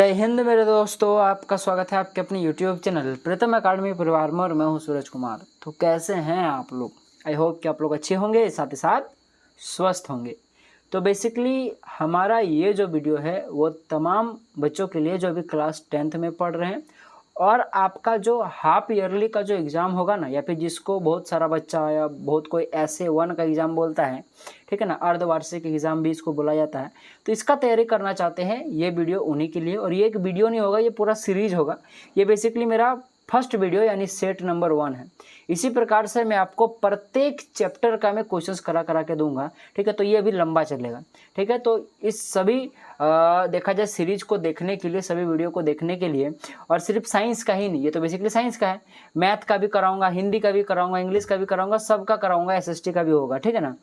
जय हिंद मेरे दोस्तों, आपका स्वागत है आपके अपने यूट्यूब चैनल प्रीतम अकाडमी परिवार में। और मैं हूं सूरज कुमार। तो कैसे हैं आप लोग? आई होप कि आप लोग अच्छे होंगे, साथ ही साथ स्वस्थ होंगे। तो बेसिकली हमारा ये जो वीडियो है वो तमाम बच्चों के लिए जो अभी क्लास 10th में पढ़ रहे हैं और आपका जो हाफ ईयरली का जो एग्ज़ाम होगा ना, या फिर जिसको बहुत सारा बच्चा या बहुत कोई ऐसे 1 का एग्ज़ाम बोलता है, ठीक है ना, अर्धवार्षिक एग्ज़ाम भी इसको बोला जाता है। तो इसका तैयारी करना चाहते हैं, ये वीडियो उन्हीं के लिए। और ये एक वीडियो नहीं होगा, ये पूरा सीरीज होगा। ये बेसिकली मेरा फर्स्ट वीडियो यानी सेट नंबर 1 है। इसी प्रकार से मैं आपको प्रत्येक चैप्टर का मैं क्वेश्चंस करा के दूंगा, ठीक है। तो ये अभी लंबा चलेगा, ठीक है। तो इस सभी देखा जाए सीरीज को देखने के लिए, सभी वीडियो को देखने के लिए, और सिर्फ साइंस का ही नहीं, ये तो बेसिकली साइंस का है, मैथ का भी कराऊंगा, हिंदी का भी कराऊंगा, इंग्लिश का भी कराऊंगा, सबका कराऊंगा, SST का भी होगा, ठीक है ना।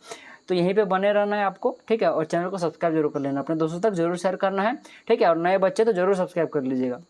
तो यहीं पे बने रहना है आपको, ठीक है। और चैनल को सब्सक्राइब जरूर कर लेना, अपने दोस्तों तक जरूर शेयर करना है, ठीक है। और नए बच्चे तो जरूर सब्सक्राइब कर लीजिएगा।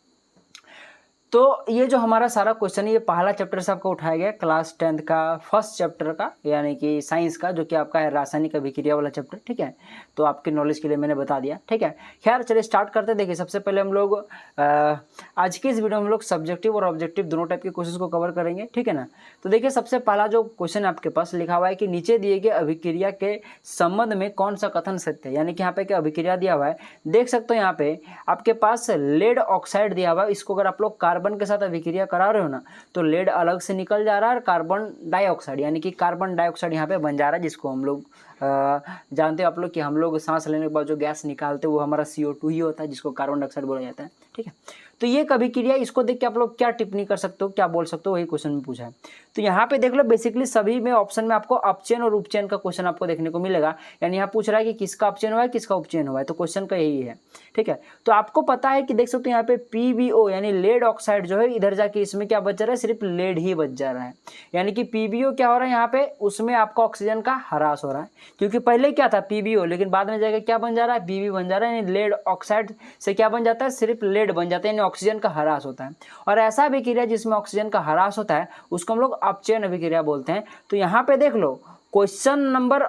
तो ये जो हमारा सारा क्वेश्चन है, ये पहला चैप्टर से आपको उठाया गया, क्लास 10th का फर्स्ट चैप्टर का, यानी कि साइंस का, जो कि आपका है रासायनिक अभिक्रिया वाला चैप्टर, ठीक है। तो आपके नॉलेज के लिए मैंने बता दिया, ठीक है। खैर चलिए स्टार्ट करते। देखिए सबसे पहले हम लोग आज की इस वीडियो में हम लोग सब्जेक्टिव और ऑब्जेक्टिव दोनों टाइप के क्वेश्चन को कवर करेंगे, ठीक है ना। तो देखिए सबसे पहला जो क्वेश्चन आपके पास लिखा हुआ है कि नीचे दिए गए अभिक्रिया के संबंध में कौन सा कथन सत्य है, यानी कि यहाँ पे क्या अभिक्रिया दिया हुआ है, देख सकते हो यहाँ पे आपके पास लेड ऑक्साइड दिया हुआ है। इसको अगर आप लोग कार्बन के साथ अभिक्रिया करा रहे हो ना, तो लेड अलग से निकल जा रहा है और कार्बन डाइऑक्साइड, यानी कि कार्बन डाइऑक्साइड यहाँ पे बन जा रहा है, जिसको हम लोग जानते हो आप लोग कि हम लोग सांस लेने के बाद जो गैस निकालते हैं वो हमारा CO2 ही होता है, जिसको कार्बन डाइऑक्साइड बोला जाता है, ठीक है। तो ये अभिक्रिया, इसको देख के आप लोग क्या टिप्पणी कर सकते हो, क्या बोल सकते हो, वही क्वेश्चन में पूछा है। तो यहाँ पे देख लो बेसिकली सभी में ऑप्शन में आपको अपचयन और उपचयन का क्वेश्चन आपको देखने को मिलेगा। यानी यहाँ पूछ रहा है कि किसका अपचयन हुआ है, किसका उपचयन हुआ है, तो क्वेश्चन का यही है, ठीक है। तो आपको पता है कि देख सकते हो यहाँ पे PbO यानी लेड ऑक्साइड जो है, इधर जाके इसमें क्या बच जा रहा है, सिर्फ लेड ही बच जा रहा है। यानी कि PbO क्या हो रहा है यहाँ पे, उसमें आपका ऑक्सीजन का ह्रास हो रहा है, क्योंकि पहले क्या था PbO, लेकिन बाद में जाकर क्या बन जा रहा है, Pb बन जा रहा है। यानी लेड ऑक्साइड से क्या बन जाता है, सिर्फ लेड बन जाता है, यानी ऑक्सीजन का ह्रास होता है। और ऐसा अभिक्रिया जिसमें ऑक्सीजन का ह्रास होता है उसको हम लोग अपचयन अभिक्रिया बोलते हैं। तो यहाँ पे देख लो क्वेश्चन नंबर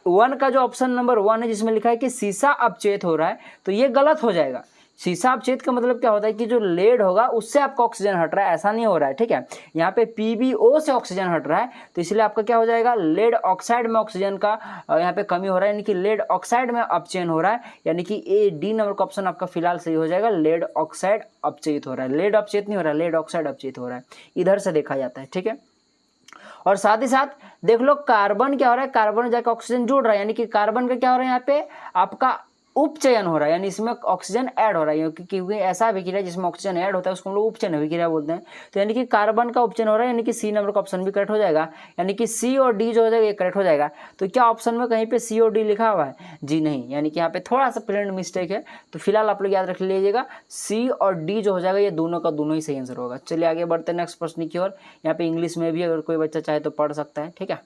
1 का जो ऑप्शन नंबर 1 है, जिसमें लिखा है कि सीसा अपचयित हो रहा है, तो ये गलत हो जाएगा। सीसा अपचयित का मतलब क्या होता है कि जो लेड होगा उससे आपका ऑक्सीजन हट रहा है, ऐसा नहीं हो रहा है, ठीक है। यहाँ पे PbO से ऑक्सीजन हट रहा है, तो इसलिए आपका क्या हो जाएगा, लेड ऑक्साइड में ऑक्सीजन का यहाँ पे कमी हो रहा है, यानी कि लेड ऑक्साइड में अपचयन हो रहा है। यानी कि D नंबर का ऑप्शन आपका फिलहाल सही हो जाएगा, लेड ऑक्साइड अपचयित हो रहा है, लेड अपचयित नहीं हो रहा है, लेड ऑक्साइड अपचयित हो रहा है, इधर से देखा जाता है, ठीक है। और साथ ही साथ देख लो कार्बन क्या हो रहा है, कार्बन जाकर ऑक्सीजन जुड़ रहा है, यानी कि कार्बन का क्या हो रहा है, यहाँ पे आपका उपचयन हो रहा है, यानी इसमें ऑक्सीजन ऐड हो रहा है, क्योंकि ऐसा अभिक्रिया जिसमें ऑक्सीजन ऐड होता है उसको हम लोग उपचयन अभिक्रिया बोलते हैं। तो यानी कि कार्बन का उपचयन हो रहा है, यानी कि C नंबर का ऑप्शन भी करेक्ट हो जाएगा, यानी कि C और D जो हो जाएगा ये करेक्ट हो जाएगा। तो क्या ऑप्शन में कहीं पे C और D लिखा हुआ है? जी नहीं, यानी कि यहाँ पे थोड़ा सा प्रिंट मिस्टेक है। तो फिलहाल आप लोग याद रख लीजिएगा, C और D जो हो जाएगा ये दोनों का दोनों ही सही आंसर होगा। चलिए आगे बढ़ते हैं नेक्स्ट प्रश्न की ओर। यहाँ पे इंग्लिश में भी अगर कोई बच्चा चाहे तो पढ़ सकता है, ठीक है।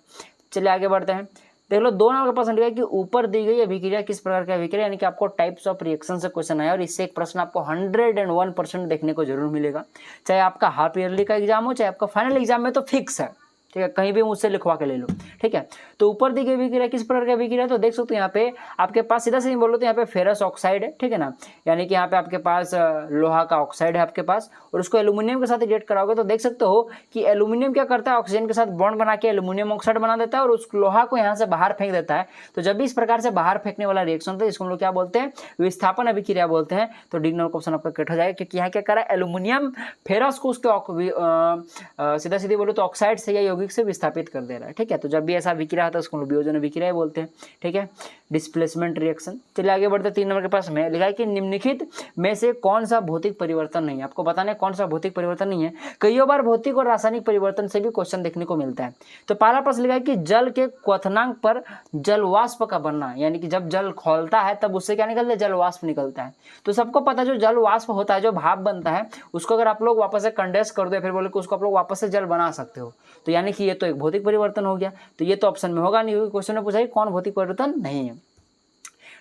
चलिए आगे बढ़ते हैं। देख लो 2 नंबर का प्रश्न लिखा है कि ऊपर दी गई अभिक्रिया किस प्रकार की अभिक्रिया, यानी कि आपको टाइप्स ऑफ रिएक्शन से क्वेश्चन आया, और इससे एक प्रश्न आपको 101% देखने को जरूर मिलेगा, चाहे आपका हाफ ईयरली का एग्जाम हो, चाहे आपका फाइनल एग्जाम में, तो फिक्स है, ठीक है। कहीं भी मुझसे लिखवा के ले लो, ठीक है। तो ऊपर दी गई अभिक्रिया किस प्रकार की अभिक्रिया, तो देख सकते हो यहाँ पे आपके पास सीधा सीधा बोलो तो यहाँ पे फेरस ऑक्साइड है, ठीक है ना, यानी कि यहाँ पे आपके पास लोहा का ऑक्साइड है आपके पास, और उसको एल्यूमिनियम के साथ रिएक्ट कराओगे तो देख सकते हो कि एल्यूमिनियम क्या करता है, ऑक्सीजन के साथ बॉन्ड बना के एल्यूमिनियम ऑक्साइड बना देता है और उस लोहा को यहाँ से बाहर फेंक देता है। तो जब भी इस प्रकार से बाहर फेंकने वाला रिएक्शन होता है इसको हम लोग क्या बोलते हैं, विस्थापन अभिक्रिया बोलते हैं। तो D नंबर क्वेश्चन आपका कट हो जाएगा, क्योंकि यहाँ क्या करा है, एल्यूमिनियम फेरस को उसके सीधा सीधे बोलो तो ऑक्साइड से या यौगिक से विस्थापित कर दे रहा है, ठीक है। तो जब भी ऐसा अभिक्रिया होता है उसको वियोजन अभिक्रिया बोलते हैं, ठीक है, डिस्प्लेसमेंट रिएक्शन। चलिए आगे बढ़ते 3 नंबर के पास में लिखा है कि निम्नलिखित में से कौन सा भौतिक परिवर्तन नहीं है, आपको बताना है कौन सा भौतिक परिवर्तन नहीं है। कई बार भौतिक और रासायनिक परिवर्तन से भी क्वेश्चन देखने को मिलता है। तो पहला प्रश्न लिखा है कि जल के क्वथनांक पर जलवाष्प का बनना, यानी कि जब जल खौलता है तब उससे क्या निकलता है, जलवाष्प निकलता है। तो सबको पता है जो जलवाष्प होता है, जो भाप बनता है, उसको अगर आप लोग वापस से कंडेंस कर दो, फिर बोले कि उसको आप लोग वापस से जल बना सकते हो, तो यानी कि ये तो एक भौतिक परिवर्तन हो गया। तो ये तो ऑप्शन में होगा नहीं, क्योंकि क्वेश्चन में पूछा है कौन भौतिक परिवर्तन नहीं है।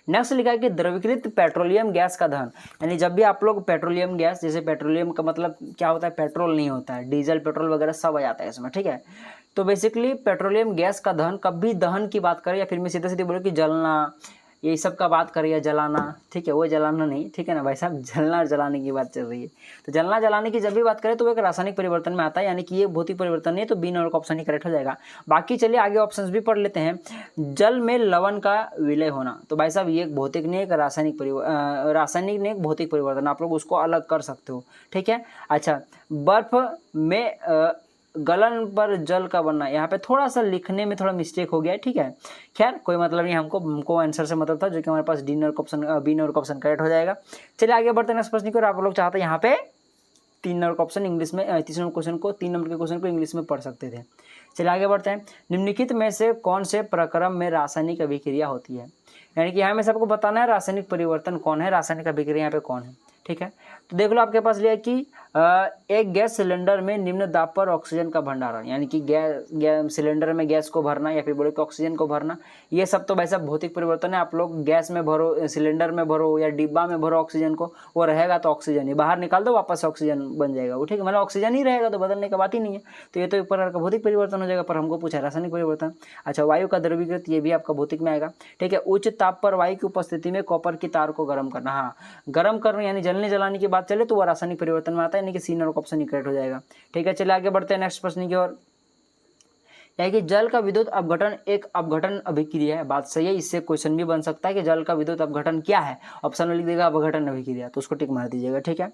नेक्स्ट लिखा है कि द्रवीकृत पेट्रोलियम गैस का दहन, यानी जब भी आप लोग पेट्रोलियम गैस, जैसे पेट्रोलियम का मतलब क्या होता है, पेट्रोल नहीं होता है, डीजल पेट्रोल वगैरह सब आ जाता है इसमें, ठीक है। तो बेसिकली पेट्रोलियम गैस का दहन, कभी दहन की बात करें या फिर मैं सीधे सीधे बोलूँ कि जलना ये सब का बात करिए, जलाना, ठीक है, वो जलाना नहीं, ठीक है ना भाई साहब, जलना और जलाने की बात चल रही है। तो जलना जलाने की जब भी बात करें तो वो एक रासायनिक परिवर्तन में आता है, यानी कि ये भौतिक परिवर्तन नहीं है, तो बी नंबर का ऑप्शन ही करेक्ट हो जाएगा। बाकी चलिए आगे ऑप्शंस भी पढ़ लेते हैं। जल में लवण का विलय होना, तो भाई साहब ये एक भौतिक नहीं, एक रासायनिक रासायनिक नहीं, एक भौतिक परिवर्तन, आप लोग उसको अलग कर सकते हो, ठीक है। अच्छा, बर्फ में गलन पर जल का बनना, यहाँ पे थोड़ा सा लिखने में थोड़ा मिस्टेक हो गया है, ठीक है, खैर कोई मतलब नहीं, हमको आंसर से मतलब था, जो कि हमारे पास डी नंबर का ऑप्शन, बी नंबर का ऑप्शन करेक्ट हो जाएगा। चलिए आगे बढ़ते हैं नेक्स्ट प्रश्न की ओर। आप लोग चाहते हैं यहाँ पे 3 नंबर का ऑप्शन इंग्लिश में, 3 नंबर क्वेश्चन को, 3 नंबर के क्वेश्चन को इंग्लिश में पढ़ सकते थे। चलिए आगे बढ़ते हैं। निम्नलिखित में से कौन से प्रक्रम में रासायनिक अभिक्रिया होती है, यानी कि यहाँ में सबको बताना है रासायनिक परिवर्तन कौन है, रासायनिक अभिक्रिया यहाँ पे कौन है, ठीक है। तो देख लो आपके पास लिया कि एक गैस सिलेंडर में निम्न दाब पर ऑक्सीजन का भंडारण, यानी कि गैस सिलेंडर में गैस को भरना या फिर बोले कि ऑक्सीजन को भरना, ये सब तो वैसा भौतिक परिवर्तन है। आप लोग गैस में भरो, सिलेंडर में भरो या डिब्बा में भरो ऑक्सीजन को, वो रहेगा तो ऑक्सीजन ही, बाहर निकाल दो वापस ऑक्सीजन बन जाएगा वो, ठीक है, मतलब ऑक्सीजन ही रहेगा, तो बदलने का बात ही नहीं है। तो ये तो एक प्रकार का भौतिक परिवर्तन हो जाएगा, पर हमको पूछा रासायनिक परिवर्तन। अच्छा, वायु का द्रवीकृत, ये भी आपका भौतिक में आएगा, ठीक है। उच्च ताप पर वायु की उपस्थिति में कॉपर की तार को गर्म करना, हाँ, गर्म करना यानी जलने जलाने की बात चले तो वो रासायनिक परिवर्तन में आता है, यानी कि सी नंबर ऑप्शन करेक्ट हो जाएगा, ठीक है। चलिए आगे बढ़ते हैं नेक्स्ट प्रश्न की ओर। यानी कि जल का विद्युत अपघटन एक अपघटन अभिक्रिया है, बात सही है, इससे क्वेश्चन भी बन सकता है कि जल का विद्युत अपघटन क्या है, ऑप्शन में लिख देगा अपघटन अभिक्रिया, तो उसको टिक मार दीजिएगा, ठीक है।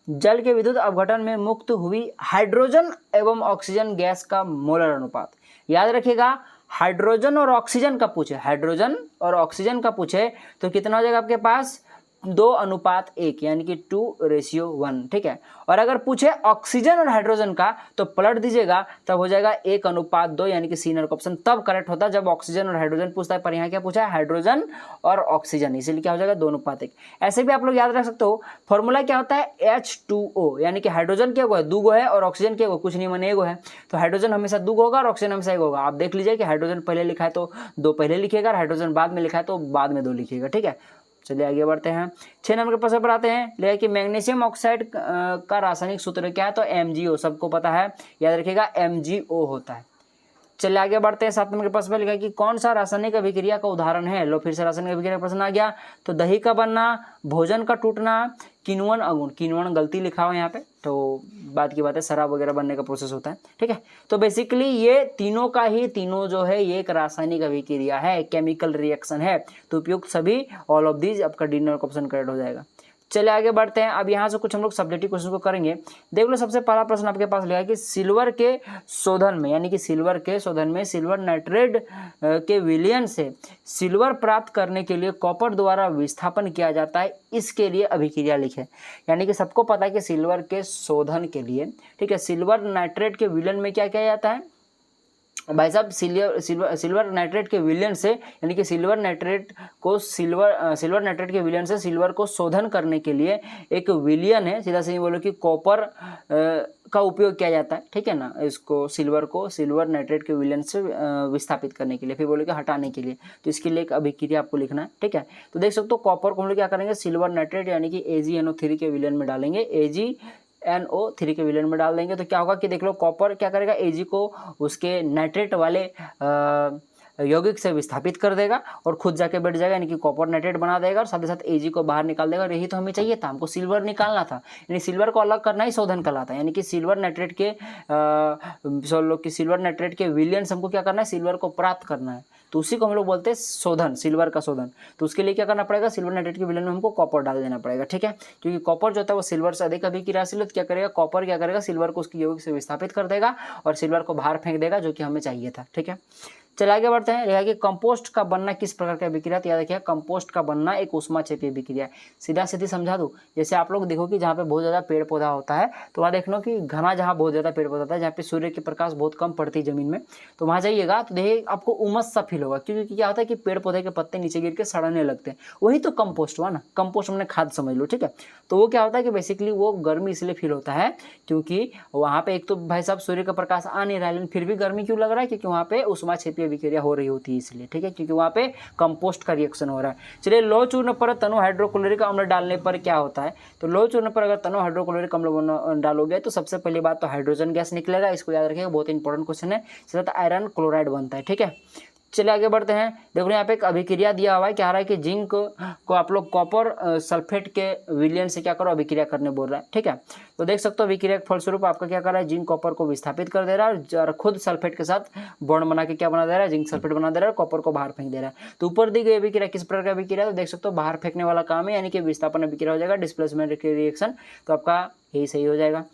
जल के विद्युत अपघटन में मुक्त हुई हाइड्रोजन एवं ऑक्सीजन गैस का मोलर अनुपात, याद रखिएगा, हाइड्रोजन और ऑक्सीजन का पूछे, हाइड्रोजन और ऑक्सीजन का पूछे तो कितना हो जाएगा आपके पास 2:1, यानी कि 2:1, ठीक है। और अगर पूछे ऑक्सीजन और हाइड्रोजन का तो पलट दीजिएगा, तब हो जाएगा 1:2, यानी कि सी नंबर का ऑप्शन तब करेक्ट होता है जब ऑक्सीजन और हाइड्रोजन पूछता है, पर यहाँ क्या पूछा है, हाइड्रोजन और ऑक्सीजन, इसीलिए क्या हो जाएगा 2:1। ऐसे भी आप लोग याद रख सकते हो, फॉर्मूला क्या होता है H2O, यानी कि हाइड्रोजन क्या है, 2 है, और ऑक्सीजन क्या है, कुछ नहीं माने 1 है, तो हाइड्रोजन हमेशा 2 होगा और ऑक्सीजन हमेशा 1 होगा। आप देख लीजिए कि हाइड्रोजन पहले लिखा है तो 2 पहले लिखिएगा, और हाइड्रोजन बाद में लिखा है तो बाद में 2 लिखिएगा, ठीक है। चलिए आगे बढ़ते हैं, 6 नंबर के प्रश्न पर आते हैं। लेकिन कि मैग्नीशियम ऑक्साइड का रासायनिक सूत्र क्या है, तो MgO, सबको पता है, याद रखिएगा MgO होता है। चलिए आगे बढ़ते हैं, 7 नंबर के प्रश्न पर लिखा है कि कौन सा रासायनिक अभिक्रिया का उदाहरण है, लो फिर से रासायनिक अभिक्रिया का प्रश्न आ गया, तो दही का बनना, भोजन का टूटना, किण्वन अगुण, किण्वन गलती लिखा हुआ यहाँ पे, तो बात की बात है, शराब वगैरह बनने का प्रोसेस होता है, ठीक है। तो बेसिकली ये तीनों जो है ये एक रासायनिक अभिक्रिया है, केमिकल रिएक्शन है, तो उपयुक्त सभी ऑल ऑफ दीज आपका डी नंबर का ऑप्शन करेक्ट हो जाएगा। चलिए आगे बढ़ते हैं, अब यहाँ से कुछ हम लोग सब्जेक्टिव क्वेश्चन को करेंगे। देख लो सबसे पहला प्रश्न आपके पास लिया है कि सिल्वर के शोधन में, यानी कि सिल्वर के शोधन में सिल्वर नाइट्रेट के विलयन से सिल्वर प्राप्त करने के लिए कॉपर द्वारा विस्थापन किया जाता है, इसके लिए अभिक्रिया लिखे। यानी कि सबको पता है कि सिल्वर के शोधन के लिए, ठीक है, सिल्वर नाइट्रेट के विलयन में क्या किया जाता है भाई साहब, सिल्वर नाइट्रेट के विलयन से, यानी कि सिल्वर नाइट्रेट नाइट्रेट के विलयन से सिल्वर को शोधन करने के लिए एक विलयन है, सीधा सीधा बोलो कि कॉपर का उपयोग किया जाता है, ठीक है ना, इसको सिल्वर नाइट्रेट के विलयन से विस्थापित करने के लिए, फिर बोलो कि हटाने के लिए, तो इसके लिए एक अभिक्रिया आपको लिखना है, ठीक है। तो देख सकते हो कॉपर को हम लोग क्या करेंगे, सिल्वर नाइट्रेट यानी कि AgNO3 के विलयन में डालेंगे, AgNO3 के विलयन में डाल देंगे, तो क्या होगा कि देख लो कॉपर क्या करेगा, Ag को उसके नाइट्रेट वाले यौगिक से विस्थापित कर देगा और खुद जाके बैठ जाएगा, यानी कि कॉपर नाइट्रेट बना देगा और साथ ही साथ Ag को बाहर निकाल देगा। और यही तो हमें चाहिए था, हमको सिल्वर निकालना था, यानी सिल्वर को अलग करना ही शोधन कहलाता है, यानी कि सिल्वर नाइट्रेट के विलयंस हमको क्या करना है, सिल्वर को प्राप्त करना है, तो उसी को हम लोग बोलते हैं शोधन, सिल्वर का शोधन। तो उसके लिए क्या करना पड़ेगा, सिल्वर नाइट्रेट के विलयन में हमको कॉपर डाल देना पड़ेगा, ठीक है, क्योंकि कॉपर जो होता है वो सिल्वर से अधिक अभिक्रियाशील है, तो क्या करेगा कॉपर, क्या करेगा सिल्वर को उसकी यौगिक से विस्थापित कर देगा और सिल्वर को बाहर फेंक देगा, जो कि हमें चाहिए था, ठीक है। चलिए आगे बढ़ते हैं, लिखा कि कंपोस्ट का बनना किस प्रकार का अभिक्रिया, तो याद रखिए कंपोस्ट का बनना एक ऊष्माक्षेपी अभिक्रिया है। सीधा सीधी समझा दूं, जैसे आप लोग देखो कि जहाँ पे बहुत ज़्यादा पेड़ पौधा होता है, तो वहाँ देखना कि घना जहाँ बहुत ज़्यादा पेड़ पौधा होता है, जहाँ पे सूर्य की प्रकाश बहुत कम पड़ती है जमीन में, तो वहाँ जाइएगा तो देखिए आपको उमस सा फील होगा, क्योंकि क्या होता है कि पेड़ पौधे के पत्ते नीचे गिर के सड़ने लगते हैं, वही तो कंपोस्ट हुआ ना, कंपोस्ट हमने खाद समझ लो, ठीक है। तो वो क्या होता है कि बेसिकली वो गर्मी इसलिए फील होता है क्योंकि वहाँ पे एक तो भाई साहब सूर्य का प्रकाश आ नहीं रहा है, लेकिन फिर भी गर्मी क्यों लग रहा है, क्योंकि वहाँ पे ऊष्माक्षेपी अभिक्रिया हो रही होती है, इसलिए, ठीक है, क्योंकि वहाँ पे कंपोस्ट का रिएक्शन हो रहा है। चलिए, लौह चूर्ण पर तनु हाइड्रोक्लोरिक अम्ल डालने पर क्या होता है, तो लौह चूर्ण पर अगर तनु हाइड्रोक्लोरिक अम्ल डालोगे तो सबसे पहली बात तो हाइड्रोजन गैस निकलेगा, इसको याद रखिएगा, बहुत इंपॉर्टेंट क्वेश्चन है, साथ आयरन क्लोराइड बनता है, ठीक है। चलिए आगे बढ़ते हैं। देखो यहाँ पे एक अभिक्रिया दिया हुआ है, क्या आ रहा है कि जिंक को आप लोग कॉपर सल्फेट के विलयन से क्या करो, अभिक्रिया करने बोल रहा है। ठीक है, तो देख सकते हो अभिक्रिया के फलस्वरूप आपका क्या कर रहा है, जिंक कॉपर को विस्थापित कर दे रहा है और खुद सल्फेट के साथ बॉन्ड बना के क्या बना दे रहा है, जिंक सल्फेट बना दे रहा है, कॉपर को बाहर फेंक दे रहा है। तो ऊपर दी गई अभिक्रिया किस प्रकार का अभिक्रिया, तो देख सकते हो बाहर फेंकने वाला काम है, यानी कि विस्थापन अभिक्रिया हो जाएगा, डिस्प्लेसमेंट रिएक्शन, तो आपका यही सही हो जाएगा।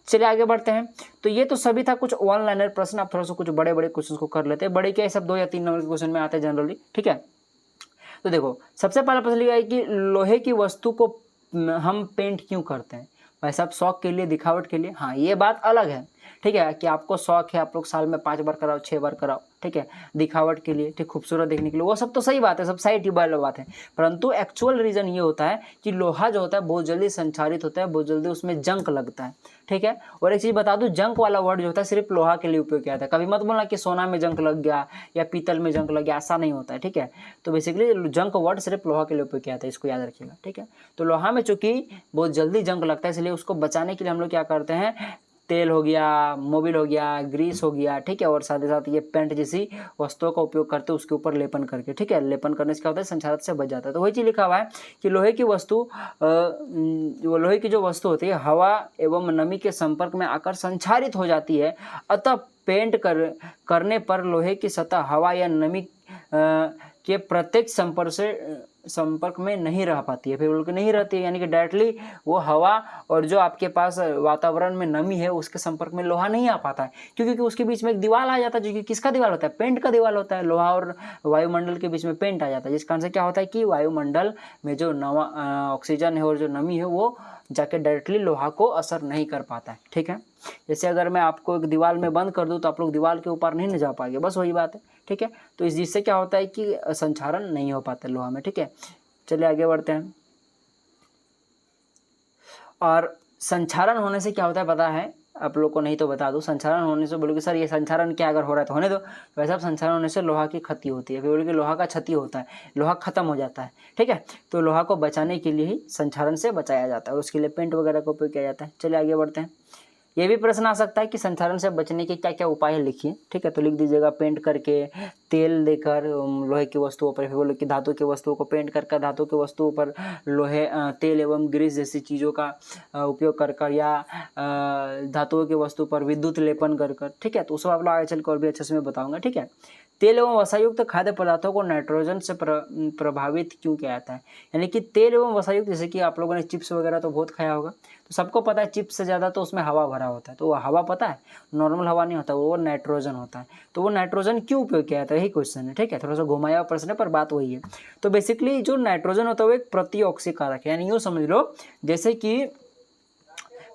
चलिए आगे बढ़ते हैं। तो ये तो सभी था कुछ वन लाइनर प्रश्न, आप थोड़ा सा कुछ बड़े बड़े क्वेश्चन को कर लेते हैं। बड़े क्या है, सब 2 या 3 नंबर के क्वेश्चन में आते हैं जनरली। ठीक है, तो देखो सबसे पहला प्रश्न लिखा है कि लोहे की वस्तु को हम पेंट क्यों करते हैं। भाई साहब शौक के लिए, दिखावट के लिए, हाँ ये बात अलग है। ठीक है, कि आपको शौक है, आप लोग साल में 5 बार कराओ, 6 बार कराओ, ठीक है, दिखावट के लिए, ठीक, खूबसूरत देखने के लिए, वो सब तो सही बात है, सब साइड वाली बात है। परंतु एक्चुअल रीजन ये होता है कि लोहा जो होता है बहुत जल्दी संचारित होता है, बहुत जल्दी उसमें जंक लगता है। ठीक है, और एक चीज़ बता दूं, जंक वाला वर्ड जो होता है सिर्फ लोहा के लिए उपयोग किया जाता है। कभी मत बोलना कि सोना में जंक लग गया या पीतल में जंक लग गया, ऐसा नहीं होता है। ठीक है, तो बेसिकली जंक वर्ड सिर्फ लोहा के लिए उपयोग किया जाता है, इसको याद रखिएगा। ठीक है, तो लोहा में चूंकि बहुत जल्दी जंक लगता है, इसलिए उसको बचाने के लिए हम लोग क्या करते हैं, तेल हो गया, मोबिल हो गया, ग्रीस हो गया, ठीक है, और साथ ही साथ ये पेंट जैसी वस्तुओं का उपयोग करते हैं उसके ऊपर लेपन करके। ठीक है, लेपन करने से क्या होता है, संचारक से बच जाता है। तो वही चीज़ लिखा हुआ है कि लोहे की वस्तु लोहे की जो वस्तु होती है हवा एवं नमी के संपर्क में आकर संचारित हो जाती है, अतः पेंट करने पर लोहे की सतह हवा या नमी के प्रत्यक्ष संपर्क में नहीं रह पाती है, फिर बोल के नहीं रहती है, यानी कि डायरेक्टली वो हवा और जो आपके पास वातावरण में नमी है उसके संपर्क में लोहा नहीं आ पाता है, क्योंकि उसके बीच में एक दीवार आ जाता है, जो कि किसका दीवार होता है, पेंट का दीवार होता है। लोहा और वायुमंडल के बीच में पेंट आ जाता है, जिस कारण से क्या होता है कि वायुमंडल में जो ऑक्सीजन है और जो नमी है वो जाके डायरेक्टली लोहा को असर नहीं कर पाता है। ठीक है, जैसे अगर मैं आपको एक दीवार में बंद कर दूं तो आप लोग दीवार के ऊपर नहीं जा पाएंगे, बस वही बात है। ठीक है, तो इस जिससे क्या होता है कि संचारण नहीं हो पाता लोहा में। ठीक है, चलिए आगे बढ़ते हैं। और संचारण होने से क्या होता है पता है आप लोग को, नहीं तो बता दूं, संचारण होने से बोलोगे सर ये संचारण क्या अगर हो रहा है तो होने दो, वैसे संचारण होने से लोहा की क्षति होती है, फिर बोलोगे लोहा का क्षति होता है, लोहा खत्म हो जाता है। ठीक है, तो लोहा को बचाने के लिए ही संचारण से बचाया जाता है और उसके लिए पेंट वगैरह का उपयोग किया जाता है। चलिए आगे बढ़ते हैं। ये भी प्रश्न आ सकता है कि संचारण से बचने के क्या क्या उपाय है, लिखिए। ठीक है, तो लिख दीजिएगा पेंट करके, तेल देकर लोहे की वस्तुओं पर, फिर बोलो कि धातु की वस्तुओं को पेंट कर धातु की वस्तुओं पर लोहे तेल एवं ग्रीस जैसी चीज़ों का उपयोग कर या धातुओं की वस्तु पर विद्युत लेपन कर। ठीक है, तो उस आप लोग आगे चल कर और भी अच्छे से मैं बताऊँगा। ठीक है, तेल एवं वसायुक्त खाद्य पदार्थों को नाइट्रोजन से प्रभावित क्यों किया जाता है, यानी कि तेल एवं वसायुक्त, जैसे कि आप लोगों ने चिप्स वगैरह तो बहुत खाया होगा, तो सबको पता है चिप्स से ज़्यादा तो उसमें हवा भरा होता है, तो वो हवा पता है नॉर्मल हवा नहीं होता, वो नाइट्रोजन होता है। तो वो नाइट्रोजन क्यों उपयोग किया जाता है, यही क्वेश्चन है। ठीक है, थोड़ा सा घुमाया हुआ प्रश्न है पर बात वही है। तो बेसिकली जो नाइट्रोजन होता है वो एक प्रतिऑक्सी कारक है, यानी यूँ समझ लो जैसे कि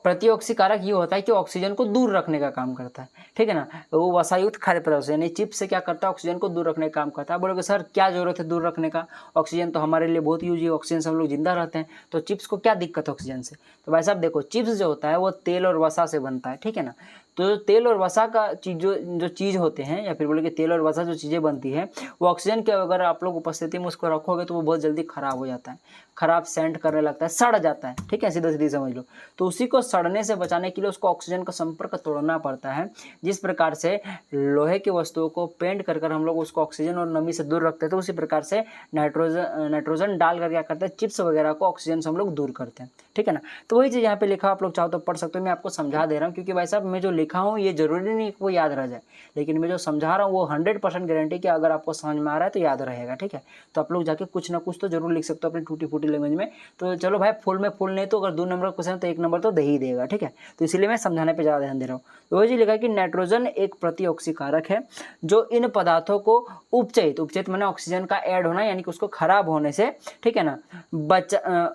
प्रतिऑक्सी कारक ये होता है कि ऑक्सीजन को दूर रखने का काम करता है। ठीक है ना, वो वसायुक्त खाद्य पदार्थ यानी चिप्स से क्या करता है, ऑक्सीजन को दूर रखने का काम करता है। बोलोगे सर क्या जरूरत है दूर रखने का, ऑक्सीजन तो हमारे लिए बहुत यूज है, ऑक्सीजन से हम लोग जिंदा रहते हैं, तो चिप्स को क्या दिक्कत है ऑक्सीजन से। तो भाई साहब देखो, चिप्स जो होता है वो तेल और वसा से बनता है। ठीक है ना, तो तेल और वसा का चीज जो चीज़ होते हैं, या फिर बोले कि तेल और वसा जो चीज़ें बनती है वो ऑक्सीजन के अगर आप लोग उपस्थिति में उसको रखोगे तो वो बहुत जल्दी खराब हो जाता है, खराब सेंट करने लगता है, सड़ जाता है। ठीक है, सीधा सीधी समझ लो। तो उसी को सड़ने से बचाने के लिए उसको ऑक्सीजन का संपर्क तोड़ना पड़ता है। जिस प्रकार से लोहे की वस्तुओं को पेंट कर हम लोग उसको ऑक्सीजन और नमी से दूर रखते हैं, तो उसी प्रकार से नाइट्रोजन डालकर क्या करते हैं, चिप्स वगैरह को ऑक्सीजन से हम लोग दूर करते हैं। ठीक है ना, तो वही चीज़ यहाँ पे लिखा, आप लोग चाहो तो पढ़ सकते हो, मैं आपको समझा दे रहा हूँ, क्योंकि भाई साहब मैं जो लिखा हूँ ये जरूरी नहीं कि वो याद रह जाए, लेकिन मैं जो समझा रहा हूँ वो 100% गारंटी कि अगर आपको समझ में आ रहा है तो याद रहेगा। ठीक है, तो आप लोग जाके कुछ ना कुछ तो जरूर लिख सकते हो अपनी टूटी फूटी लैंग्वेज में। तो चलो भाई, फुल में फुल नहीं तो अगर 2 नंबर का क्वेश्चन है तो 1 नंबर तो दे ही देगा। ठीक है, तो इसीलिए मैं समझाने पे ज़्यादा ध्यान दे रहा हूँ। तो वही चीज़ लिखा है कि नाइट्रोजन एक प्रतिऑक्सी कारक है जो इन पदार्थों को उपचयित माने ऑक्सीजन का ऐड होना, यानी कि उसको खराब होने से, ठीक है ना,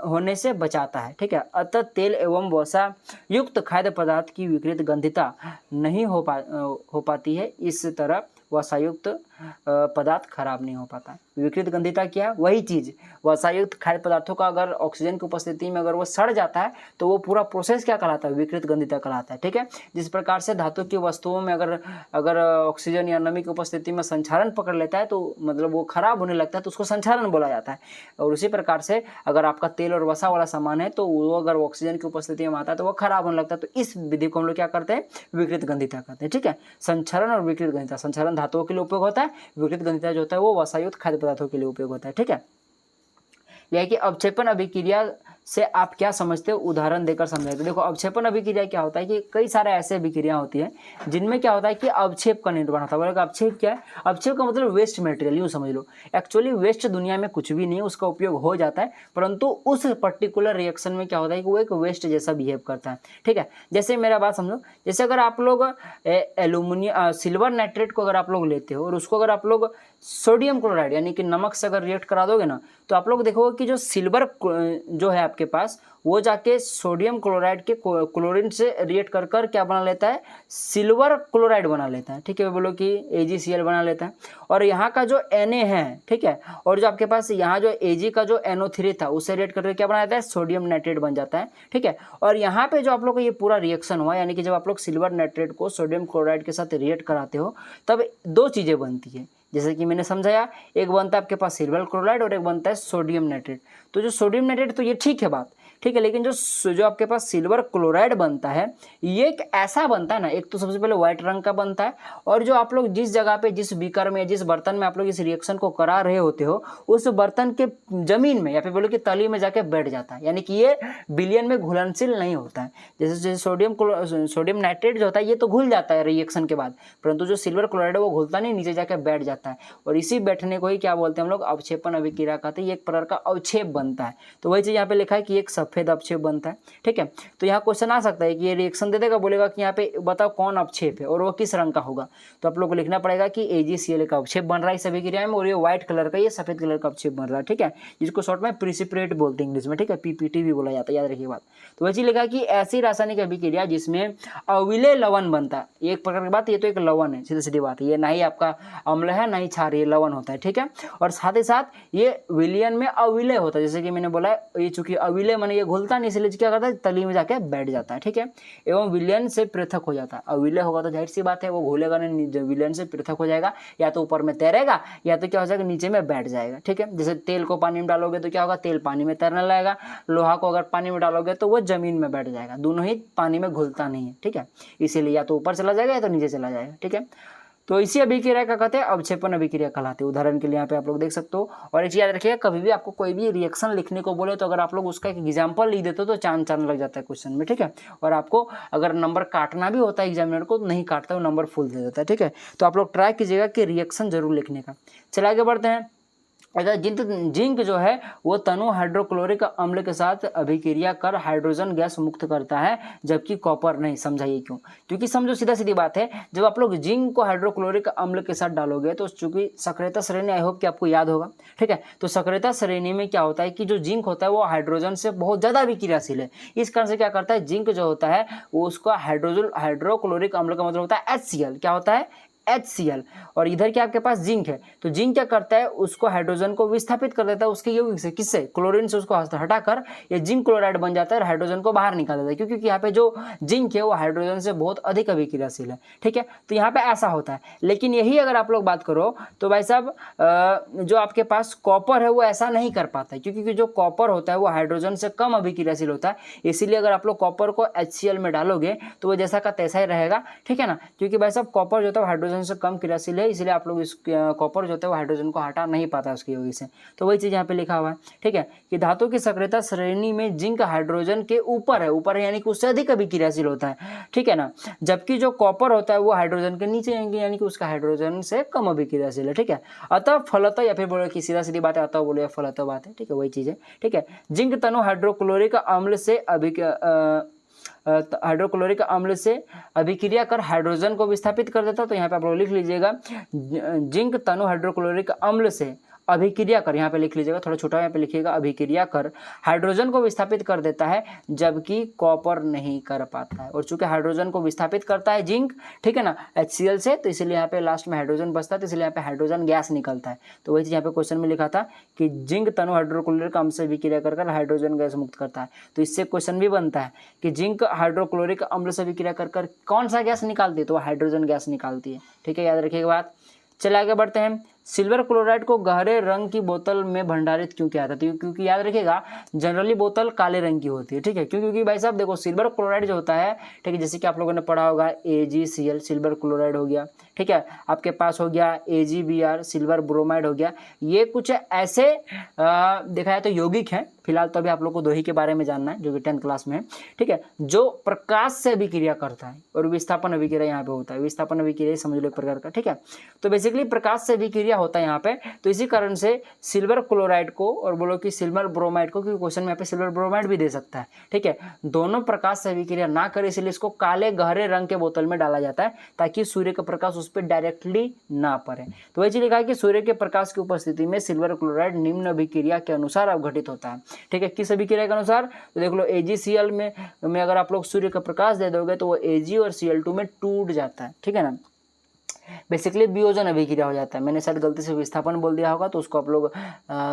होने से बचाता है। ठीक है, अतः तेल एवं वसा युक्त खाद्य पदार्थ की विकृत गंधिता नहीं हो पाती है, इस तरह वसायुक्त पदार्थ खराब नहीं हो पाता। विकृत गंधिता क्या है, वही चीज़, वसायुक्त खाद्य पदार्थों का अगर ऑक्सीजन की उपस्थिति में अगर वो सड़ जाता है तो वो पूरा प्रोसेस क्या कहलाता है, विकृत गंधिता कहलाता है। ठीक है, जिस प्रकार से धातु की वस्तुओं में अगर ऑक्सीजन या नमी की उपस्थिति में संचारण पकड़ लेता है तो मतलब वो खराब होने लगता है, तो उसको संचारण बोला जाता है। और उसी प्रकार से अगर आपका तेल और वसा वाला सामान है तो वो अगर ऑक्सीजन की उपस्थिति में आता है तो वो खराब होने लगता है। तो इस विधि को हम लोग क्या करते हैं, विकृत गंधिता करते हैं। ठीक है, संचरण और विकृत गंधिता, संचरण धातुओं के लिए उपयोग होता है विकृत ग्रंथिता जो होता है वो वसायुक्त खाद्य पदार्थों के लिए उपयोग होता है। ठीक है, यह कि अवक्षेपण अभिक्रिया से आप क्या समझते हो, उदाहरण देकर समझाइए। तो देखो अवक्षेपण अभिक्रिया क्या होता है कि कई सारे ऐसे अभिक्रिया होती है जिनमें क्या होता है कि अवक्षेप का निर्माण होता है। बोलेगा अवक्षेप क्या है, अवक्षेप का मतलब वेस्ट मटेरियल, यूँ समझ लो। एक्चुअली वेस्ट दुनिया में कुछ भी नहीं है, उसका उपयोग हो जाता है, परंतु उस पर्टिकुलर रिएक्शन में क्या होता है कि वो एक वेस्ट जैसा बिहेव करता है। ठीक है, जैसे मेरा बात समझो, जैसे अगर आप लोग एल्यूमिनियम सिल्वर नाइट्रेट को अगर आप लोग लेते हो और उसको अगर आप लोग सोडियम क्लोराइड यानी कि नमक से अगर रिएक्ट करा दोगे ना, तो आप लोग देखोगे कि जो सिल्वर जो है आपके पास, वो जाके सोडियम क्लोराइड के क्लोरीन से रिएक्ट कर कर क्या बना लेता है, सिल्वर क्लोराइड बना लेता है। ठीक है, बोलो कि AgCl बना लेता है। और यहाँ का जो Na है, ठीक है, और जो आपके पास यहाँ जो Ag का जो NO3 था उससे रिएक्ट करके क्या बना जाता है, सोडियम नाइट्रेट बन जाता है। ठीक है, और यहाँ पे जो आप लोग को ये पूरा रिएक्शन हुआ, यानी कि जब आप लोग सिल्वर नाइट्रेट को सोडियम क्लोराइड के साथ रिएक्ट कराते हो तब दो चीज़ें बनती है, जैसे कि मैंने समझाया, एक बनता है आपके पास सिल्वर क्लोराइड और एक बनता है सोडियम नाइट्रेट। तो जो सोडियम नाइट्रेट तो ये ठीक है बात, ठीक है, लेकिन जो आपके पास सिल्वर क्लोराइड बनता है ये एक ऐसा बनता है ना, एक तो सबसे पहले व्हाइट रंग का बनता है, और जो आप लोग जिस जगह पे, जिस बीकर में, जिस बर्तन में आप लोग इस रिएक्शन को करा रहे होते हो, उस बर्तन के जमीन में या फिर बोलो कि तली में जाके बैठ जाता है, यानी कि ये विलयन में घुलनशील नहीं होता है। जैसे सोडियम नाइट्रेट जो होता है ये तो घुल जाता है रिएक्शन के बाद, परंतु जो सिल्वर क्लोराइड है वो घुलता नहीं, नीचे जाके बैठ जाता है, और इसी बैठने को ही क्या बोलते हैं हम लोग, अवक्षेपण अभिक्रिया कहते हैं। ये एक प्रकार का अवक्षेप बनता है। तो वही चीज़ यहाँ पे लिखा है कि एक सफेद अवक्षेप बनता है। ठीक है, तो यहाँ क्वेश्चन आ सकता है कि ये रिएक्शन दे देगा, बोलेगा कि यहाँ पे बताओ कौन अवक्षेप है और वो किस रंग का होगा। तो आप लोग को लिखना पड़ेगा कि AgCl का अवक्षेप बन रहा है इस अभिक्रिया में, और ये व्हाइट कलर का, ये सफेद कलर का अवक्षेप बन रहा है। ठीक है, जिसको शॉर्ट में प्रिसिपिटेट बोलते हैं इंग्लिश में। ठीक है, PPT भी बोला जाता है, याद रखिए बात। तो वही चीज लिखा कि ऐसी रासायनिक अभिक्रिया जिसमें अविलेय लवण बनता है, एक प्रकार की बात, ये तो एक लवण है, सीधी सीधी बात है, ये ना ही आपका अम्ल है ना ही क्षार, ये लवण होता है। ठीक है, और साथ ही साथ ये विलयन में अविलेय होता है, जैसे कि मैंने बोला ये चूंकि अविलेय माने ये घुलता नहीं, इसलिए क्या करता है, तली में जाके बैठ जाता है। ठीक है, एवं विलयन से पृथक हो जाता है। अविलेय होगा तो जाहिर सी बात है वो घुलेगा नहीं, विलयन से पृथक हो जाएगा, या तो ऊपर में तैरेगा या तो क्या हो जाएगा, नीचे में बैठ जाएगा। ठीक है, जैसे तेल को पानी में डालोगे तो क्या होगा, तेल पानी में तैरने लगेगा, लोहा को अगर पानी में डालोगे तो वो जमीन में बैठ जाएगा, दोनों ही पानी में घुलता नहीं है। ठीक है, इसीलिए या तो ऊपर चला जाएगा या तो नीचे चला जाएगा। ठीक है, तो इसी अभिक्रिया का कहते हैं अवक्षेपण अभिक्रिया कहलाते हैं। उदाहरण के लिए यहाँ पे आप लोग देख सकते हो। और एक चीज याद रखिएगा, कभी भी आपको कोई भी रिएक्शन लिखने को बोले तो अगर आप लोग उसका एक एग्जाम्पल लिख देते हो तो चांद लग जाता है क्वेश्चन में। ठीक है, और आपको अगर नंबर काटना भी होता है एग्जामिनर को, नहीं काटता, वो नंबर फुल दे देता है। ठीक है, तो आप लोग ट्राई कीजिएगा कि रिएक्शन जरूर लिखने का। चलिए आगे बढ़ते हैं। अगर जिंक जो है वो तनु हाइड्रोक्लोरिक अम्ल के साथ अभिक्रिया कर हाइड्रोजन गैस मुक्त करता है, जबकि कॉपर नहीं। समझाइए क्यों? क्योंकि समझो सीधा सीधी बात है, जब आप लोग जिंक को हाइड्रोक्लोरिक अम्ल के साथ डालोगे तो चूंकि सक्रियता श्रेणी, आई होप कि आपको याद होगा। ठीक है, तो सक्रियता श्रेणी में क्या होता है कि जो जिंक होता है वो हाइड्रोजन से बहुत ज्यादा अभिक्रियाशील है। इस कारण से क्या करता है, जिंक जो होता है वो उसका हाइड्रोक्लोरिक अम्ल का मतलब होता है HCl। क्या होता है, HCl। और इधर क्या आपके पास जिंक है, तो जिंक क्या करता है, उसको हाइड्रोजन को विस्थापित कर देता है उसके यौगिक से, किससे, क्लोरीन से उसको हटाकर ये जिंक क्लोराइड बन जाता है और हाइड्रोजन को बाहर निकाल देता है, क्योंकि यहाँ पे जो जिंक है वो हाइड्रोजन से बहुत अधिक अभिक्रियाशील है। ठीक है, तो यहाँ पे ऐसा होता है। लेकिन यही अगर आप लोग बात करो तो भाई साहब जो आपके पास कॉपर है वो ऐसा नहीं कर पाता है, क्योंकि जो कॉपर होता है वो हाइड्रोजन से कम अभिक्रियाशील होता है। इसीलिए अगर आप लोग कॉपर को HCl में डालोगे तो वो जैसा का तैसा ही रहेगा। ठीक है ना, क्योंकि भाई साहब कॉपर जो होता है हाइड्रोजन से कम क्रियाशील है, इसलिए आप लोग इस कॉपर जो होता है वो हाइड्रोजन को हटा नहीं पाता है उसके यौगिक से। तो वही चीज यहाँ पे लिखा हुआ है। ठीक है, कि धातु की सक्रियता श्रेणी में जिंक हाइड्रोजन के ऊपर है, यानी कि उससे अधिक अभिक्रियाशील होता है। ठीक है ना, जबकि जो कॉपर होता है वो हाइड्रोजन के नीचे, यानी कि उसका हाइड्रोजन से कम अभिक्रियाशील है। ठीक है, अतः फलतः, या फिर बोले कि सीधा सीधी बात है, अतः बोले फलतः बात है। ठीक है, वही चीज है। ठीक है, जिंक तनु हाइड्रोक्लोरिक अम्ल से हाइड्रोक्लोरिक अम्ल से अभिक्रिया कर हाइड्रोजन को विस्थापित कर देता है। तो यहाँ पे आप लोग लिख लीजिएगा, जिंक तनु हाइड्रोक्लोरिक अम्ल से अभिक्रिया कर, यहाँ पे लिख लीजिएगा, थोड़ा छोटा यहाँ पे लिखिएगा, अभिक्रिया कर हाइड्रोजन को विस्थापित कर देता है, जबकि कॉपर नहीं कर पाता है। और चूंकि हाइड्रोजन को विस्थापित करता है जिंक, ठीक है ना, HCl से, तो इसलिए यहाँ पे लास्ट में हाइड्रोजन बचता है, तो इसलिए यहाँ पे हाइड्रोजन गैस निकलता है। तो वही चीज यहाँ पे क्वेश्चन में लिखा था कि जिंक तनु हाइड्रोक्लोरिक अम्ल से अभिक्रिया कर हाइड्रोजन गैस मुक्त करता है। तो इससे क्वेश्चन भी बनता है कि जिंक हाइड्रोक्लोरिक अम्ल से अभिक्रिया कर कौन सा गैस निकालती है, तो हाइड्रोजन गैस निकालती है। ठीक है, याद रखिएगा बात। चलिए आगे बढ़ते हैं। सिल्वर क्लोराइड को गहरे रंग की बोतल में भंडारित क्यों किया जाता है? क्योंकि याद रखिएगा जनरली बोतल काले रंग की होती है, ठीक है। क्यों? क्योंकि भाई साहब देखो सिल्वर क्लोराइड जो होता है, ठीक है, जैसे कि आप लोगों ने पढ़ा होगा AgCl सिल्वर क्लोराइड हो गया, ठीक है, आपके पास हो गया AgBr सिल्वर ब्रोमाइड हो गया। ये कुछ ऐसे देखा जाए तो यौगिक हैं, फिलहाल तो अभी आप लोग को दो ही के बारे में जानना है जो कि 10th क्लास में है, ठीक है, जो प्रकाश से अभिक्रिया करता है और विस्थापन अभिक्रिया यहाँ पे होता है। विस्थापन अभिक्रिया समझ लो एक प्रकार का, ठीक है। तो बेसिकली प्रकाश से अभिक्रिया होता है यहाँ पे, तो इसी कारण से सिल्वर क्लोराइड को और बोलो कि सिल्वर ब्रोमाइड को, क्योंकि क्वेश्चन में यहाँ पे सिल्वर ब्रोमाइड भी दे सकता है, ठीक है, दोनों प्रकाश से अभिक्रिया ना करे इसलिए इसको काले गहरे रंग के बोतल में डाला जाता है ताकि सूर्य का प्रकाश उस पर डायरेक्टली ना पड़े। तो वही चीज लिखा है कि सूर्य के प्रकाश की उपस्थिति में सिल्वर क्लोराइड निम्न अभिक्रिया के अनुसार अवघटित होता है, ठीक है। किस अभिक्रिया के अनुसार? तो देख लो AgCl में अगर आप लोग सूर्य का प्रकाश दे दोगे तो वो Ag और Cl2 में टूट जाता है, ठीक है ना। बेसिकली वियोजन अभिक्रिया हो जाता है। मैंने शायद गलती से विस्थापन बोल दिया होगा तो उसको आप लोग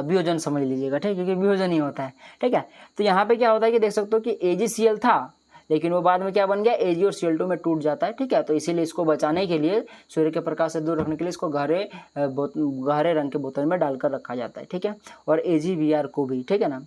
वियोजन समझ लीजिएगा, ठीक है, क्योंकि वियोजन ही होता है, ठीक है। तो यहाँ पे क्या होता है कि देख सकते हो कि AgCl था लेकिन वो बाद में क्या बन गया Ag और Cl2 में टूट जाता है, ठीक है। तो इसीलिए इसको बचाने के लिए, सूर्य के प्रकाश से दूर रखने के लिए इसको गहरे रंग के बोतल में डालकर रखा जाता है, ठीक है, और AgBr को भी, ठीक है ना।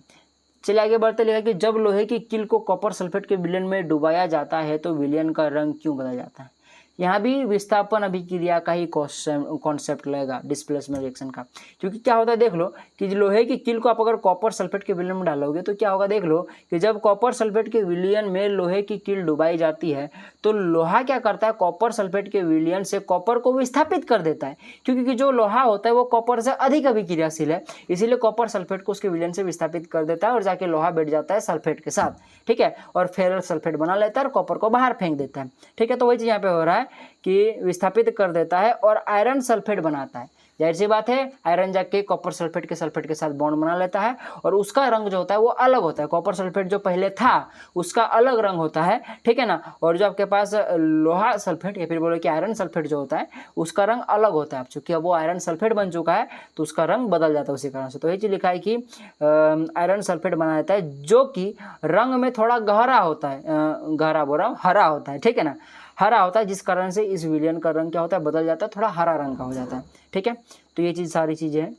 चलिए आगे बढ़ते लिखा कि जब लोहे की किल को कॉपर सल्फेट के विलयन में डुबाया जाता है तो विलयन का रंग क्यों बदल जाता है? यहाँ भी विस्थापन अभिक्रिया का ही कॉन्सेप्ट लगेगा, डिस्प्लेसमेंट रिएक्शन का। क्योंकि क्या होता है देख लो कि लोहे की किल को आप अगर कॉपर सल्फेट के विलयन में डालोगे तो क्या होगा, देख लो कि जब कॉपर सल्फेट के विलयन में लोहे की किल डुबाई जाती है तो लोहा क्या करता है, कॉपर सल्फेट के विलयन से कॉपर को विस्थापित कर देता है, क्योंकि जो लोहा होता है वो कॉपर से अधिक अभिक्रियाशील है, इसीलिए कॉपर सल्फेट को उसके विलयन से विस्थापित कर देता है और जाके लोहा बैठ जाता है सल्फेट के साथ, ठीक है, और फेरस सल्फेट बना लेता है और कॉपर को बाहर फेंक देता है, ठीक है। तो वही चीज यहाँ पे हो रहा है कि विस्थापित कर देता है और आयरन सल्फेट बनाता है। जाहिर सी बात है आयरन जाके कॉपर सल्फेट के साथ बॉन्ड बना लेता है और उसका रंग जो होता है वो अलग होता है। कॉपर सल्फेट जो पहले था उसका अलग रंग होता है, ठीक है ना, और जो आपके पास लोहा सल्फेट या फिर बोलो कि आयरन सल्फेट जो होता है उसका रंग अलग होता है। चूंकि अब वो आयरन सल्फेट बन चुका है तो उसका रंग बदल जाता है उसी कारण से। तो ये चीज लिखा है कि आयरन सल्फेट बना देता है जो कि रंग में थोड़ा गहरा होता है, गहरा बोल रहा हूँ, हरा होता है, ठीक है ना, हरा होता है, जिस कारण से इस विलयन का रंग क्या होता है, बदल जाता है, थोड़ा हरा रंग का हो जाता है, ठीक है। तो ये चीज सारी चीजें हैं।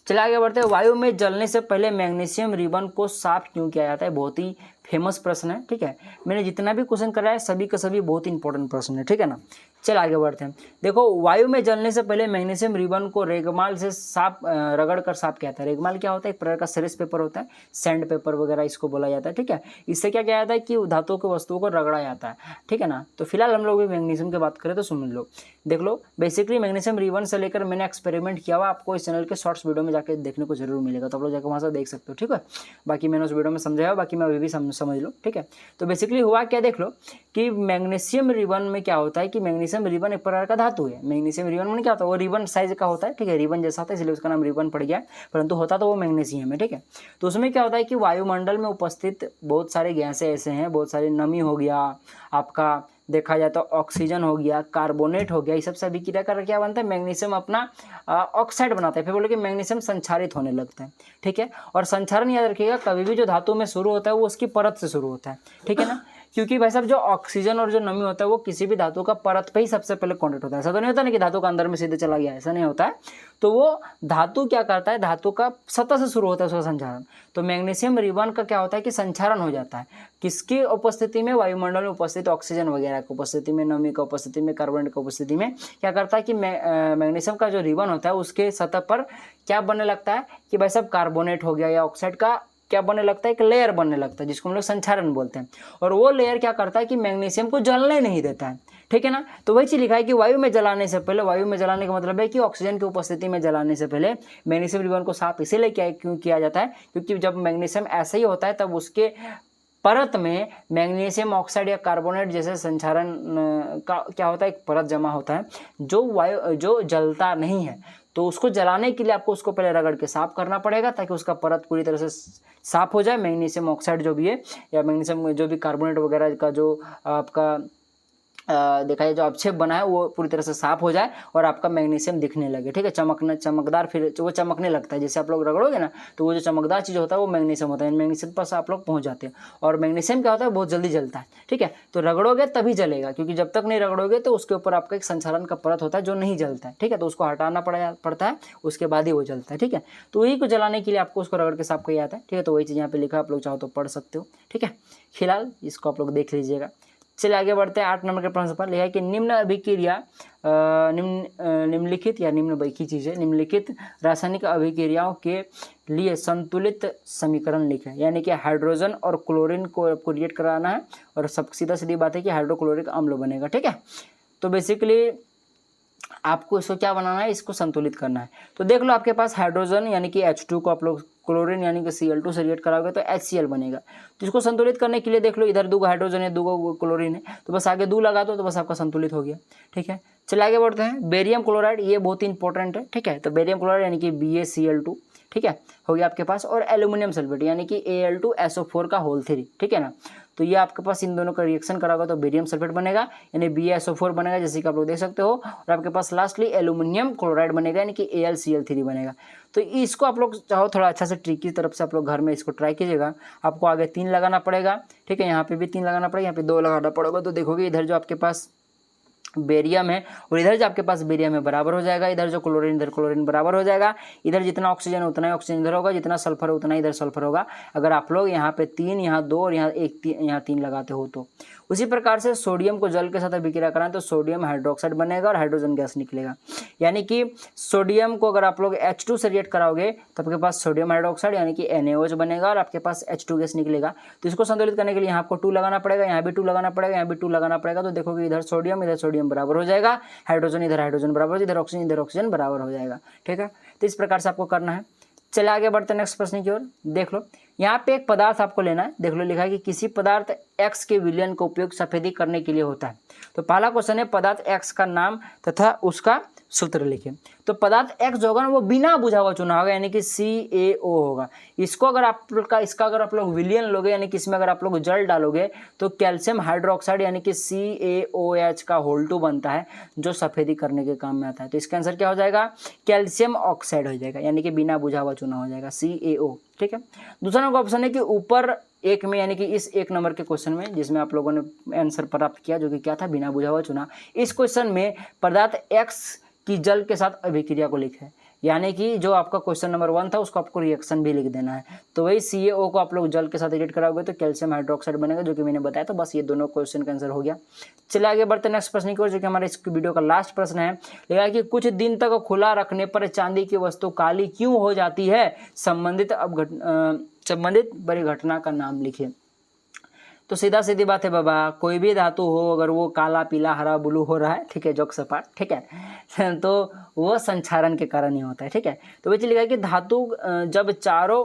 चलिए आगे बढ़ते हैं। वायु में जलने से पहले मैग्नीशियम रिबन को साफ क्यों किया जाता है? बहुत ही फेमस प्रश्न है, ठीक है। मैंने जितना भी क्वेश्चन कराया सभी का सभी बहुत इंपॉर्टेंट प्रश्न है, ठीक है ना। चल आगे बढ़ते हैं। देखो वायु में जलने से पहले मैग्नीशियम रिबन को रेगमाल से साफ रगड़ कर साफ किया जाता है। रेगमाल क्या होता है? एक प्रकार का सरेस पेपर होता है, सैंड पेपर वगैरह इसको बोला जाता है, ठीक है। इससे क्या किया जाता है कि धातुओं की वस्तुओं को रगड़ा जाता है, ठीक है ना। तो फिलहाल हम लोग भी मैग्नीशियम की बात करें तो समझ लो, देख लो बेसिकली मैग्नीशियम रिबन से लेकर मैंने एक्सपेरिमेंट किया हुआ, आपको इस चैनल के शॉर्ट्स वीडियो में जाकर देखने को जरूर मिलेगा, तो आप लोग जाकर वहाँ से देख सकते हो, ठीक है। बाकी मैंने उस वीडियो में समझाया, बाकी मैं अभी भी समझ लो, ठीक है। तो बेसिकली हुआ क्या, देख लो कि मैग्नीशियम रिबन में क्या होता है कि मैग्नीशियम रिबन एक प्रकार का धातु है। मैग्नीशियम रिबन में क्या होता है, वो रिबन साइज का होता है, ठीक है, रिबन जैसा होता है इसलिए उसका नाम रिबन पड़ गया, परंतु होता तो वो मैग्नीशियम है, ठीक है। तो उसमें क्या होता है कि वायुमंडल में उपस्थित बहुत सारे गैसें ऐसे हैं, बहुत सारी नमी हो गया, आपका देखा जाए तो ऑक्सीजन हो गया, कार्बोनेट हो गया, ये सब से अभिक्रिया कर क्या बनता है, मैग्नीशियम अपना ऑक्साइड बनाता है। फिर बोले कि मैग्नीशियम संचारित होने लगता है, ठीक है। और संचारण याद रखिएगा कभी भी जो धातु में शुरू होता है वो उसकी परत से शुरू होता है, ठीक है ना। क्योंकि भाई साहब जो ऑक्सीजन और जो नमी होता है वो किसी भी धातु का परत पे ही सबसे पहले कांटेक्ट होता है। ऐसा तो नहीं होता ना कि धातु का अंदर में सीधे चला गया, ऐसा नहीं होता है। तो वो धातु क्या करता है, धातु का सतह से शुरू होता है उसका संचारण। तो मैग्नीशियम रिबन का क्या होता है कि संचारण हो जाता है किसकी उपस्थिति में, वायुमंडल में उपस्थित ऑक्सीजन वगैरह की उपस्थिति में, नमी की उपस्थिति में, कार्बोनेट की उपस्थिति में क्या करता है कि मैग्नीशियम का जो रिबन होता है उसके सतह पर क्या बनने लगता है कि भाई साहब कार्बोनेट हो गया या ऑक्साइड का क्या बनने लगता है, एक लेयर बनने लगता है जिसको हम लोग संचारण बोलते हैं। और वो लेयर क्या करता है कि मैग्नीशियम को जलने नहीं देता है, ठीक है ना। तो वही चीज लिखा है कि वायु में जलाने से पहले, वायु में जलाने का मतलब है कि ऑक्सीजन की उपस्थिति में जलाने से पहले मैग्नीशियम रिबन को साफ इसीलिए क्यों किया जाता है, क्योंकि जब मैग्नीशियम ऐसा ही होता है तब उसके परत में मैग्नीशियम ऑक्साइड या कार्बोनेट जैसे संचारण का क्या होता है, एक परत जमा होता है जो जलता नहीं है। तो उसको जलाने के लिए आपको उसको पहले रगड़ के साफ करना पड़ेगा ताकि उसका परत पूरी तरह से साफ हो जाए। मैग्नीशियम ऑक्साइड जो भी है या मैग्नीशियम जो भी कार्बोनेट वगैरह का जो आपका देखा जाए जो अपक्षेप बना है वो पूरी तरह से साफ हो जाए और आपका मैग्नीशियम दिखने लगे, ठीक है, चमकदार, फिर वो चमकने लगता है। जैसे आप लोग रगड़ोगे ना तो वो जो चमकदार चीज़ होता है वो मैग्नीशियम होता है। मैग्नीशियम पास आप लोग पहुंच जाते हैं और मैग्नीशियम क्या होता है बहुत जल्दी जलता है, ठीक है। तो रगड़ोगे तभी जलेगा, क्योंकि जब तक नहीं रगड़ोगे तो उसके ऊपर आपका एक संचालन का परत होता है जो नहीं जलता है, ठीक है। तो उसको हटाना पड़ता है, उसके बाद ही वो जलता है, ठीक है। तो वही को जलाने के लिए आपको उसको रगड़ के साफ किया जाता है, ठीक है। तो वही चीज़ यहाँ पे लिखा, आप लोग चाहो तो पढ़ सकते हो, ठीक है। फिलहाल इसको आप लोग देख लीजिएगा। चलिए आगे बढ़ते हैं। 8 नंबर के प्रश्न पर लिखा है कि निम्न अभिक्रिया निम्नलिखित या निम्न की चीज़ें निम्नलिखित रासायनिक अभिक्रियाओं के लिए संतुलित समीकरण लिखें। यानी कि हाइड्रोजन और क्लोरीन को आपको रिएक्ट कराना है और सब सीधा सीधी बात है कि हाइड्रोक्लोरिक अम्ल बनेगा, ठीक है। तो बेसिकली आपको इसको क्या बनाना है, इसको संतुलित करना है। तो देख लो आपके पास हाइड्रोजन यानी कि H2 को आप लोग क्लोरीन यानी कि Cl2 से रिएक्ट कराओगे तो HCl बनेगा। तो इसको संतुलित करने के लिए देख लो इधर 2 हाइड्रोजन है, 2 क्लोरीन है, तो बस आगे 2 लगा दो तो बस आपका संतुलित हो गया, ठीक है। चलिए आगे बढ़ते हैं। बेरियम क्लोराइड, ये बहुत ही इंपॉर्टेंट है, ठीक है। तो बेरियम क्लोराइड यानी कि BaCl2, ठीक है, हो गया आपके पास। और एल्यूमिनियम सल्फेट यानी कि Al2SO4 का होल 3, ठीक है ना। तो ये आपके पास इन दोनों का रिएक्शन कराओगे तो बेरियम सल्फेट बनेगा यानी BaSO4 बनेगा, जैसे कि आप लोग देख सकते हो। और आपके पास लास्टली एल्यूमिनियम क्लोराइड बनेगा यानी कि AlCl3 बनेगा। तो इसको आप लोग चाहो थोड़ा अच्छा से ट्रिक की तरफ से आप लोग घर में इसको ट्राई कीजिएगा। आपको आगे 3 लगाना पड़ेगा, ठीक है, यहाँ पे भी 3 लगाना पड़ेगा, यहाँ पे 2 लगाना पड़ेगा। तो देखोगे इधर जो आपके पास बेरियम है और इधर जो आपके पास बेरियम है बराबर हो जाएगा, इधर जो क्लोरीन इधर क्लोरीन बराबर हो जाएगा। इधर जितना ऑक्सीजन उतना ही ऑक्सीजन इधर होगा, जितना सल्फर है उतना इधर सल्फर होगा। अगर आप लोग यहाँ पे 3, यहाँ 2 और यहाँ 1 यहाँ 3 लगाते हो तो उसी प्रकार से सोडियम को जल के साथ अभिक्रिया कराएं तो सोडियम हाइड्रोक्साइड बनेगा और हाइड्रोजन गैस निकलेगा। यानी कि सोडियम को अगर आप लोग H2 से रिएक्ट कराओगे तो आपके पास सोडियम हाइड्रोक्साइड यानी कि NaOH बनेगा और आपके पास H2 गैस निकलेगा। तो इसको संतुलित करने के लिए यहाँ आपको 2 लगाना पड़ेगा, यहाँ भी 2 लगाना पड़ेगा, यहाँ भी 2 लगाना पड़ेगा। तो देखोगे इधर सोडियम बराबर हो जाएगा, हाइड्रोजन इधर हाइड्रोजन बराबर, इधर ऑक्सीजन बराबर हो जाएगा, ठीक है। तो इस प्रकार से आपको करना है। चले आगे बढ़ते हैं नेक्स्ट प्रश्न की ओर। देख लो यहाँ पे एक पदार्थ आपको लेना है। देख लो लिखा है कि किसी पदार्थ X के विलयन का उपयोग सफेदी करने के लिए होता है। तो पहला क्वेश्चन है पदार्थ X का नाम तथा उसका सूत्र लिखें। तो पदार्थ X जो होगा ना वो बिना बुझा हुआ चुना होगा यानी कि CaO होगा। इसको अगर आप लोग का इसका अगर आप लोग विलयन लोगे यानी कि इसमें अगर आप लोग जल डालोगे तो कैल्शियम हाइड्रोक्साइड यानी कि CaOH का होल 2 बनता है जो सफेदी करने के काम में आता है। तो इसका आंसर क्या हो जाएगा, कैल्शियम ऑक्साइड हो जाएगा यानी कि बिना बुझा हुआ चुना हो जाएगा CaO, ठीक है। दूसरा नंबर ऑप्शन है कि ऊपर एक में यानी कि इस 1 नंबर के क्वेश्चन में जिसमें आप लोगों ने आंसर प्राप्त किया जो कि क्या था, बिना बुझा हुआ चुना। इस क्वेश्चन में पदार्थ X की जल के साथ अभिक्रिया को लिखे, यानी कि जो आपका क्वेश्चन नंबर 1 था उसको आपको रिएक्शन भी लिख देना है। तो वही CaO को आप लोग जल के साथ रिएक्ट कराओगे तो कैल्शियम हाइड्रोक्साइड बनेगा जो कि मैंने बताया। तो बस ये दोनों क्वेश्चन का आंसर हो गया। चलिए आगे बढ़ते हैं नेक्स्ट प्रश्न की ओर, जो कि हमारे इस वीडियो का लास्ट प्रश्न है। लिखा है कि कुछ दिन तक खुला रखने पर चांदी की वस्तु काली क्यों हो जाती है, संबंधित बड़ी घटना का नाम लिखिए। तो सीधा सीधी बात है बाबा, कोई भी धातु हो अगर वो काला पीला हरा ब्लू हो रहा है, ठीक है, जोक सपाट, ठीक है, तो वो संक्षारण के कारण ही होता है, ठीक है। तो वही लिखा है कि धातु जब चारों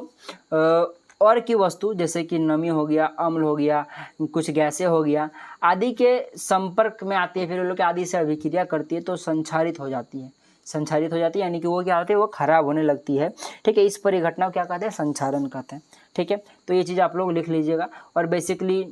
और की वस्तु जैसे कि नमी हो गया, अम्ल हो गया, कुछ गैसें हो गया आदि के संपर्क में आती है, फिर वो लोग आदि से अभिक्रिया करती है तो संक्षारित हो जाती है। संक्षारित हो जाती है यानी कि वो क्या होती है, वो खराब होने लगती है, ठीक है। इस परिघटना को क्या कहते हैं, संक्षारण कहते हैं, ठीक है। तो ये चीज़ आप लोग लिख लीजिएगा। और बेसिकली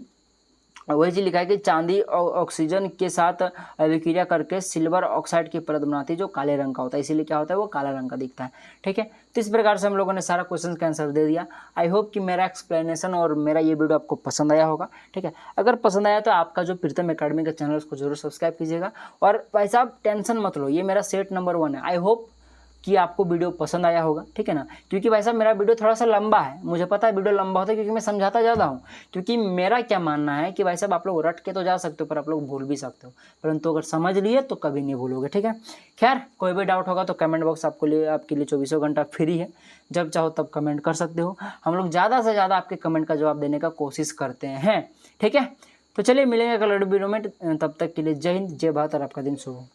वही चीज़ लिखा है कि चांदी ऑक्सीजन के साथ अभिक्रिया करके सिल्वर ऑक्साइड की परत बनाती है जो काले रंग का होता है, इसीलिए क्या होता है, वो काला रंग का दिखता है, ठीक है। तो इस प्रकार से हम लोगों ने सारा क्वेश्चन का आंसर दे दिया। आई होप कि मेरा एक्सप्लेनेशन और मेरा ये वीडियो आपको पसंद आया होगा, ठीक है। अगर पसंद आया तो आपका जो प्रीतम एकेडमी का चैनल उसको जरूर सब्सक्राइब कीजिएगा। और भाई साहब टेंशन मत लो, ये मेरा सेट नंबर 1 है। आई होप कि आपको वीडियो पसंद आया होगा, ठीक है ना। क्योंकि भाई साहब मेरा वीडियो थोड़ा सा लंबा है, मुझे पता है वीडियो लंबा होता है क्योंकि मैं समझाता ज़्यादा हूँ। क्योंकि मेरा क्या मानना है कि भाई साहब आप लोग रट के तो जा सकते हो पर आप लोग भूल भी सकते हो, परंतु अगर समझ लिए तो कभी नहीं भूलोगे, ठीक है। खैर कोई भी डाउट होगा तो कमेंट बॉक्स आपके लिए 24 घंटा फ्री है, जब चाहो तब कमेंट कर सकते हो। हम लोग ज़्यादा से ज़्यादा आपके कमेंट का जवाब देने का कोशिश करते हैं, ठीक है। तो चलिए मिलेंगे कल वीडियो में, तब तक के लिए जय हिंद, जय भारत और आपका दिन शुभ हो।